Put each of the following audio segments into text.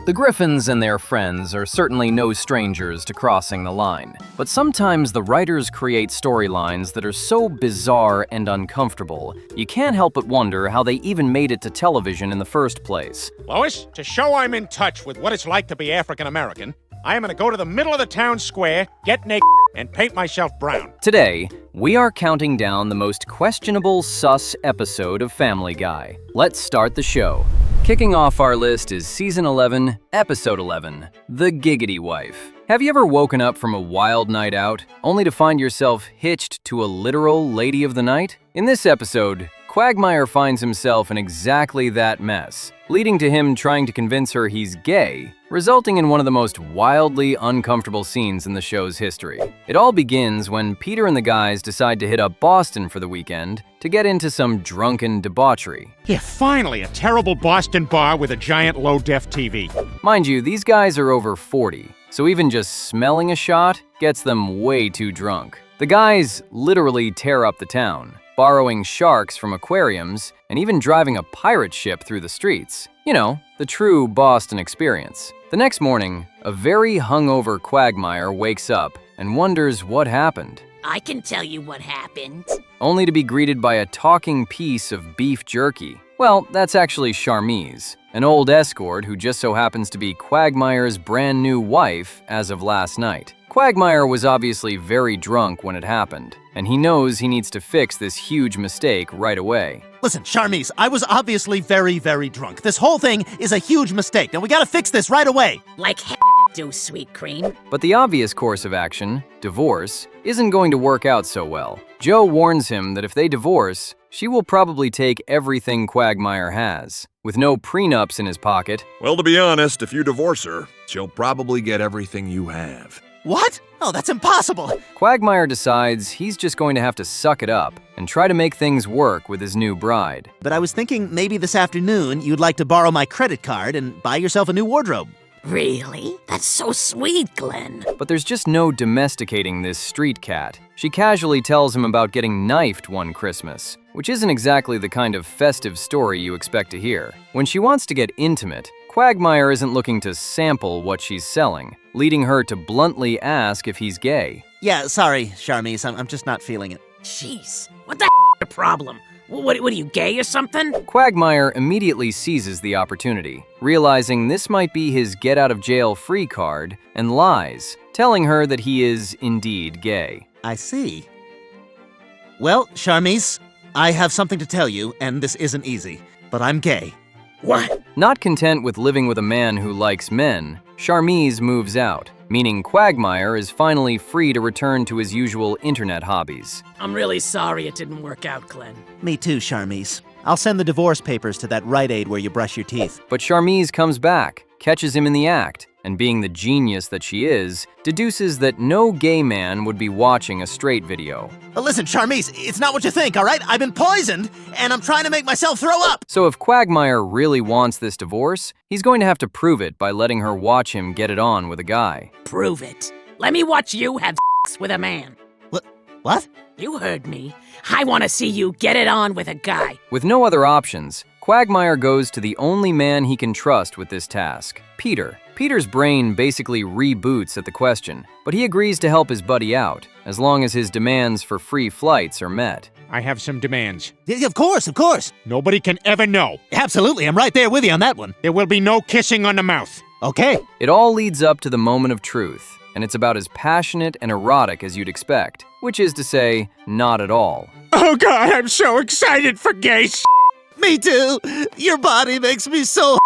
The Griffins and their friends are certainly no strangers to crossing the line, but sometimes the writers create storylines that are so bizarre and uncomfortable, you can't help but wonder how they even made it to television in the first place. Lois, to show I'm in touch with what it's like to be African American, I am going to go to the middle of the town square, get naked, and paint myself brown. Today, we are counting down the most questionable sus episode of Family Guy. Let's start the show. Kicking off our list is Season 11, Episode 11, The Giggity Wife. Have you ever woken up from a wild night out, only to find yourself hitched to a literal lady of the night? In this episode, Quagmire finds himself in exactly that mess, leading to him trying to convince her he's gay, resulting in one of the most wildly uncomfortable scenes in the show's history. It all begins when Peter and the guys decide to hit up Boston for the weekend to get into some drunken debauchery. Yeah, finally, a terrible Boston bar with a giant low-def TV. Mind you, these guys are over 40, so even just smelling a shot gets them way too drunk. The guys literally tear up the town, borrowing sharks from aquariums, and even driving a pirate ship through the streets. You know, the true Boston experience. The next morning, a very hungover Quagmire wakes up and wonders what happened. I can tell you what happened. Only to be greeted by a talking piece of beef jerky. Well, that's actually Charmise, an old escort who just so happens to be Quagmire's brand new wife as of last night. Quagmire was obviously very drunk when it happened, and he knows he needs to fix this huge mistake right away. Listen, Charmise, I was obviously very, very drunk. This whole thing is a huge mistake, and we gotta fix this right away. Like do, sweet cream. But the obvious course of action, divorce, isn't going to work out so well. Joe warns him that if they divorce, she will probably take everything Quagmire has. With no prenups in his pocket. Well, to be honest, if you divorce her, she'll probably get everything you have. What? Oh, that's impossible. Quagmire decides he's just going to have to suck it up and try to make things work with his new bride. But I was thinking maybe this afternoon you'd like to borrow my credit card and buy yourself a new wardrobe. Really? That's so sweet, Glenn. But there's just no domesticating this street cat. She casually tells him about getting knifed one Christmas, which isn't exactly the kind of festive story you expect to hear. When she wants to get intimate, Quagmire isn't looking to sample what she's selling, leading her to bluntly ask if he's gay. Yeah, sorry, Charmise, I'm just not feeling it. Jeez, what the the problem? What are you, gay or something? Quagmire immediately seizes the opportunity, realizing this might be his get-out-of-jail-free card, and lies, telling her that he is indeed gay. I see. Well, Charmise, I have something to tell you, and this isn't easy, but I'm gay. What? Not content with living with a man who likes men, Charmise moves out, meaning Quagmire is finally free to return to his usual internet hobbies. I'm really sorry it didn't work out, Glenn. Me too, Charmise. I'll send the divorce papers to that Rite Aid where you brush your teeth. But Charmise comes back, catches him in the act, and being the genius that she is, deduces that no gay man would be watching a straight video. But listen, Charmise, it's not what you think, all right? I've been poisoned, and I'm trying to make myself throw up. So if Quagmire really wants this divorce, he's going to have to prove it by letting her watch him get it on with a guy. Prove it. Let me watch you have sex with a man. What? You heard me. I want to see you get it on with a guy. With no other options, Quagmire goes to the only man he can trust with this task, Peter. Peter's brain basically reboots at the question, but he agrees to help his buddy out, as long as his demands for free flights are met. I have some demands. Of course, of course. Nobody can ever know. Absolutely, I'm right there with you on that one. There will be no kissing on the mouth. Okay. It all leads up to the moment of truth, and it's about as passionate and erotic as you'd expect, which is to say, not at all. Oh God, I'm so excited for gay Me too. Your body makes me so.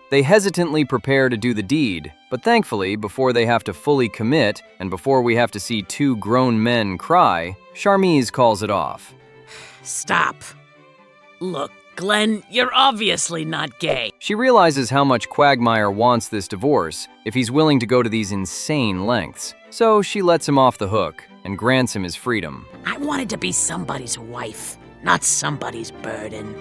They hesitantly prepare to do the deed, but thankfully, before they have to fully commit, and before we have to see two grown men cry, Charmise calls it off. Stop. Look, Glenn, you're obviously not gay. She realizes how much Quagmire wants this divorce if he's willing to go to these insane lengths, so she lets him off the hook and grants him his freedom. I wanted to be somebody's wife, not somebody's burden.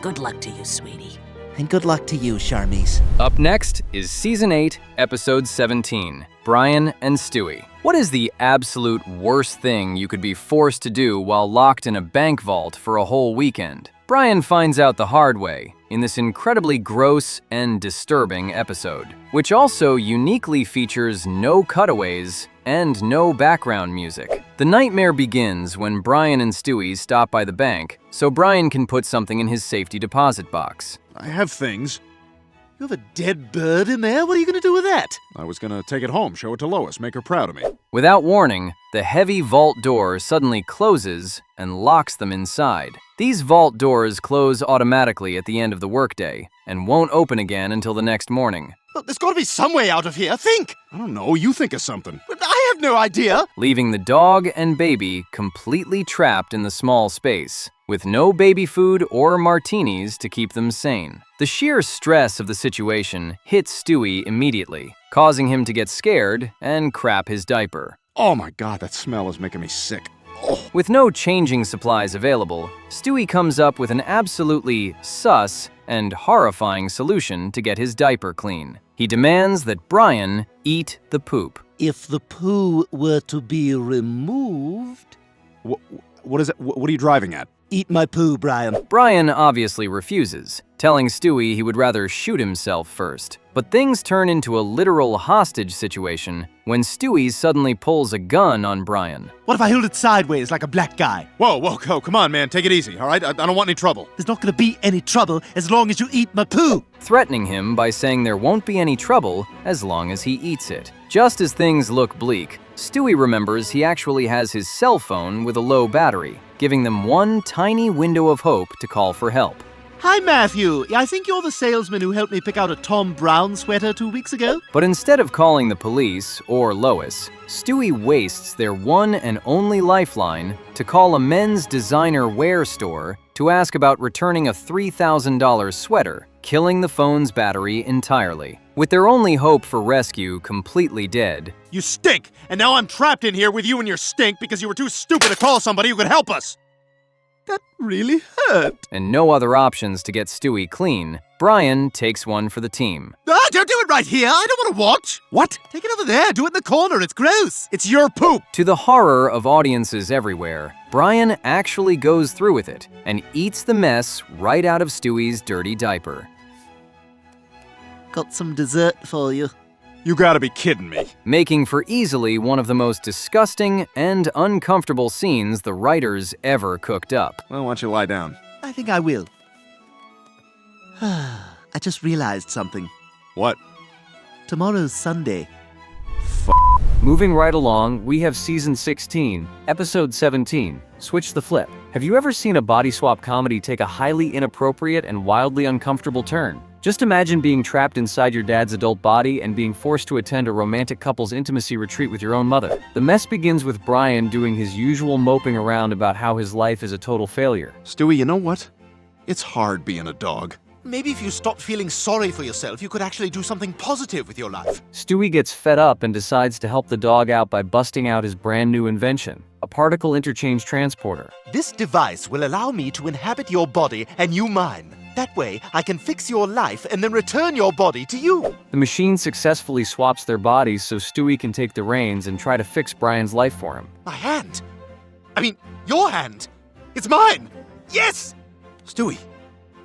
Good luck to you, sweetie. And good luck to you, Charmise. Up next is Season 8, Episode 17, Brian and Stewie. What is the absolute worst thing you could be forced to do while locked in a bank vault for a whole weekend? Brian finds out the hard way in this incredibly gross and disturbing episode, which also uniquely features no cutaways and no background music. The nightmare begins when Brian and Stewie stop by the bank so Brian can put something in his safety deposit box. I have things. You have a dead bird in there? What are you going to do with that? I was gonna take it home, show it to Lois, make her proud of me. Without warning, the heavy vault door suddenly closes and locks them inside. These vault doors close automatically at the end of the workday and won't open again until the next morning, Look, there's got to be some way out of here. Think! I don't know, you think of something. But I have no idea. leaving the dog and baby completely trapped in the small space, with no baby food or martinis to keep them sane. The sheer stress of the situation hits Stewie immediately, causing him to get scared and crap his diaper. Oh my god, that smell is making me sick. With no changing supplies available, Stewie comes up with an absolutely sus and horrifying solution to get his diaper clean. He demands that Brian eat the poop. If the poo were to be removed... What is it? What are you driving at? Eat my poo, Brian. Brian obviously refuses, telling Stewie he would rather shoot himself first. But things turn into a literal hostage situation when Stewie suddenly pulls a gun on Brian. What if I hold it sideways like a black guy? Whoa, come on, man, take it easy, all right? I don't want any trouble. There's not going to be any trouble as long as you eat my poo. Threatening him by saying there won't be any trouble as long as he eats it. Just as things look bleak, Stewie remembers he actually has his cell phone with a low battery, giving them one tiny window of hope to call for help. Hi, Matthew. I think you're the salesman who helped me pick out a Tom Brown sweater 2 weeks ago. But instead of calling the police or Lois, Stewie wastes their one and only lifeline to call a men's designer wear store to ask about returning a $3,000 sweater, killing the phone's battery entirely. With their only hope for rescue completely dead, You stink, and now I'm trapped in here with you and your stink because you were too stupid to call somebody who could help us. That really hurt. and no other options to get Stewie clean, Brian takes one for the team. Ah, don't do it right here. I don't want to watch. What? Take it over there. Do it in the corner. It's gross. It's your poop. To the horror of audiences everywhere, Brian actually goes through with it and eats the mess right out of Stewie's dirty diaper. Got some dessert for you. You gotta be kidding me. Making for easily one of the most disgusting and uncomfortable scenes the writers ever cooked up. Well, why don't you lie down? I think I will. I just realized something. What? Tomorrow's Sunday. Moving right along, we have Season 16, Episode 17, Switch the Flip. Have you ever seen a body swap comedy take a highly inappropriate and wildly uncomfortable turn? Just imagine being trapped inside your dad's adult body and being forced to attend a romantic couple's intimacy retreat with your own mother. The mess begins with Brian doing his usual moping around about how his life is a total failure. Stewie, you know what? It's hard being a dog. Maybe if you stopped feeling sorry for yourself, you could actually do something positive with your life. Stewie gets fed up and decides to help the dog out by busting out his brand new invention, a particle interchange transporter. This device will allow me to inhabit your body and you mine. That way, I can fix your life and then return your body to you. The machine successfully swaps their bodies so Stewie can take the reins and try to fix Brian's life for him. My hand. I mean, your hand. It's mine. Yes! Stewie,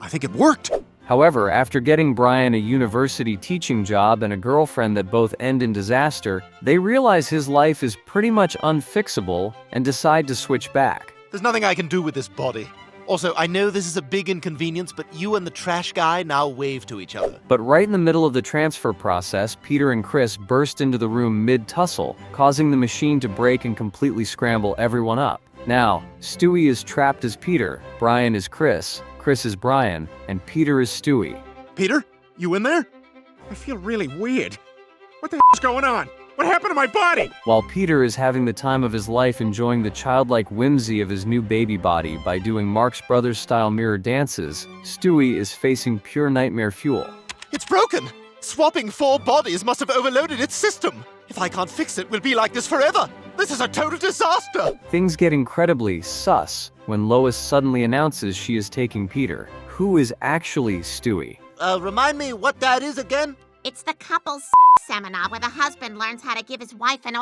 I think it worked. However, after getting Brian a university teaching job and a girlfriend that both end in disaster, they realize his life is pretty much unfixable and decide to switch back. There's nothing I can do with this body. Also, I know this is a big inconvenience, but you and the trash guy now wave to each other. But right in the middle of the transfer process, Peter and Chris burst into the room mid-tussle, causing the machine to break and completely scramble everyone up. Now, Stewie is trapped as Peter, Brian is Chris, Chris is Brian, and Peter is Stewie. Peter, you in there? I feel really weird. What the is going on? What happened to my body? While Peter is having the time of his life enjoying the childlike whimsy of his new baby body by doing Marx Brothers-style mirror dances, Stewie is facing pure nightmare fuel. It's broken! Swapping 4 bodies must have overloaded its system. If I can't fix it, we'll be like this forever. This is a total disaster! Things get incredibly sus when Lois suddenly announces she is taking Peter, who is actually Stewie. Remind me what that is again? It's the couples seminar where the husband learns how to give his wife an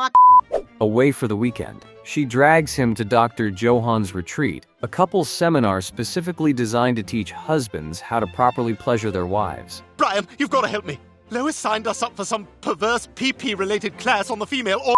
Away for the weekend, she drags him to Dr. Johan's retreat, a couples seminar specifically designed to teach husbands how to properly pleasure their wives. Brian, you've got to help me. Lois signed us up for some perverse PP-related class on the female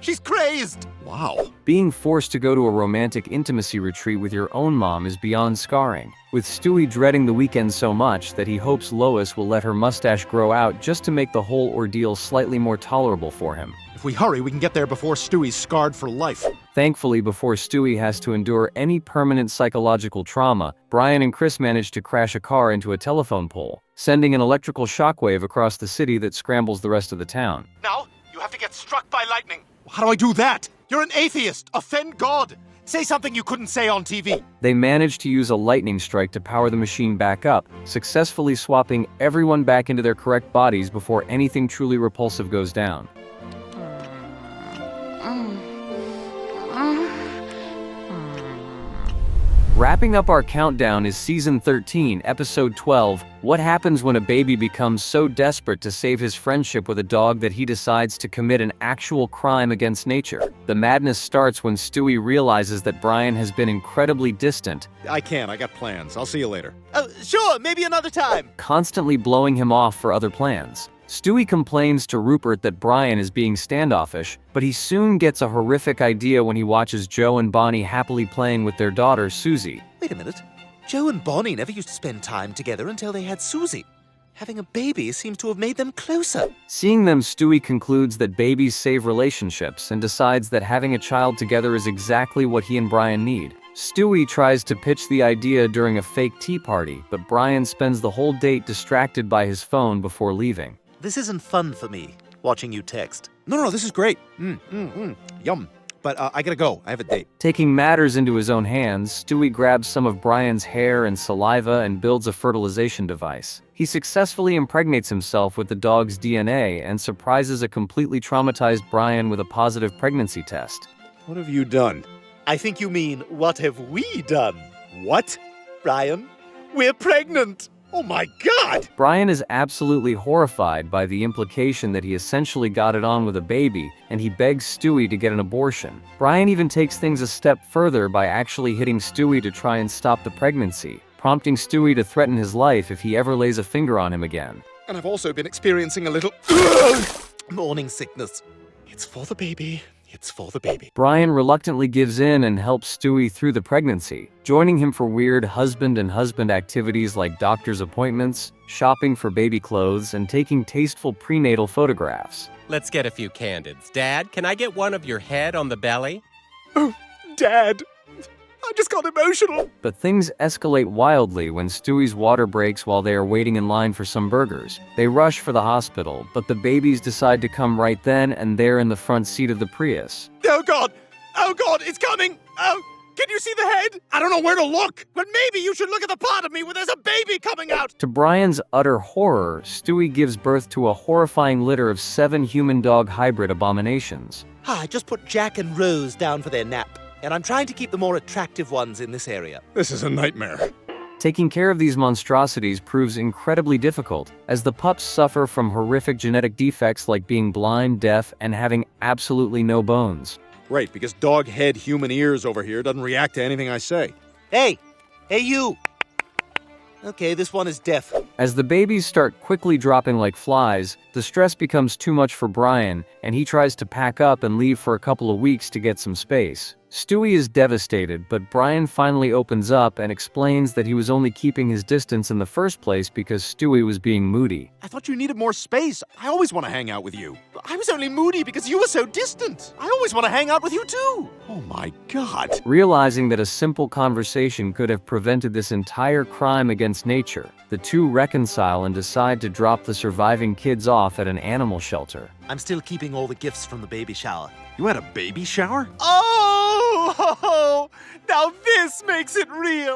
She's crazed! Wow. Being forced to go to a romantic intimacy retreat with your own mom is beyond scarring, with Stewie dreading the weekend so much that he hopes Lois will let her mustache grow out just to make the whole ordeal slightly more tolerable for him. If we hurry, we can get there before Stewie's scarred for life. Thankfully, before Stewie has to endure any permanent psychological trauma, Brian and Chris manage to crash a car into a telephone pole, sending an electrical shockwave across the city that scrambles the rest of the town. Now, you have to get struck by lightning. How do I do that? You're an atheist. Offend God. Say something you couldn't say on TV. They manage to use a lightning strike to power the machine back up, successfully swapping everyone back into their correct bodies before anything truly repulsive goes down. Wrapping up our countdown is Season 13, Episode 12, What Happens When a Baby Becomes So Desperate to Save His Friendship with a Dog That He Decides to Commit an Actual Crime Against Nature. The madness starts when Stewie realizes that Brian has been incredibly distant. I can't. I got plans. I'll see you later. Oh, sure, maybe another time. Constantly blowing him off for other plans. Stewie complains to Rupert that Brian is being standoffish, but he soon gets a horrific idea when he watches Joe and Bonnie happily playing with their daughter, Susie. Wait a minute. Joe and Bonnie never used to spend time together until they had Susie. Having a baby seems to have made them closer. Seeing them, Stewie concludes that babies save relationships and decides that having a child together is exactly what he and Brian need. Stewie tries to pitch the idea during a fake tea party, but Brian spends the whole date distracted by his phone before leaving. This isn't fun for me, watching you text. No, this is great. Yum. But I gotta go. I have a date. Taking matters into his own hands, Stewie grabs some of Brian's hair and saliva and builds a fertilization device. He successfully impregnates himself with the dog's DNA and surprises a completely traumatized Brian with a positive pregnancy test. What have you done? I think you mean, what have we done? What? Brian, we're pregnant! Oh my God! Brian is absolutely horrified by the implication that he essentially got it on with a baby, and he begs Stewie to get an abortion. Brian even takes things a step further by actually hitting Stewie to try and stop the pregnancy, prompting Stewie to threaten his life if he ever lays a finger on him again. And I've also been experiencing a little morning sickness. It's for the baby. It's for the baby. Brian reluctantly gives in and helps Stewie through the pregnancy, joining him for weird husband activities like doctor's appointments, shopping for baby clothes, and taking tasteful prenatal photographs. Let's get a few candids. Dad, can I get one of your head on the belly? Oh, Dad. I just got emotional. But things escalate wildly when Stewie's water breaks while they are waiting in line for some burgers. They rush for the hospital, but the babies decide to come right then and there in the front seat of the Prius. Oh God! Oh God, it's coming! Oh, can you see the head? I don't know where to look. But maybe you should look at the part of me where there's a baby coming out! To Brian's utter horror, Stewie gives birth to a horrifying litter of 7 human-dog hybrid abominations. I just put Jack and Rose down for their nap. And I'm trying to keep the more attractive ones in this area. This is a nightmare. Taking care of these monstrosities proves incredibly difficult, as the pups suffer from horrific genetic defects like being blind, deaf, and having absolutely no bones. Right, because dog head, human ears over here doesn't react to anything I say. Hey! Hey, you! Okay, this one is deaf. As the babies start quickly dropping like flies, the stress becomes too much for Brian, and he tries to pack up and leave for a couple of weeks to get some space. Stewie is devastated, but Brian finally opens up and explains that he was only keeping his distance in the first place because Stewie was being moody. I thought you needed more space. I always want to hang out with you. I was only moody because you were so distant. I always want to hang out with you too. Oh my God. Realizing that a simple conversation could have prevented this entire crime against nature, the two reconcile and decide to drop the surviving kids off at an animal shelter. I'm still keeping all the gifts from the baby shower. You had a baby shower? Oh! Now this makes it real!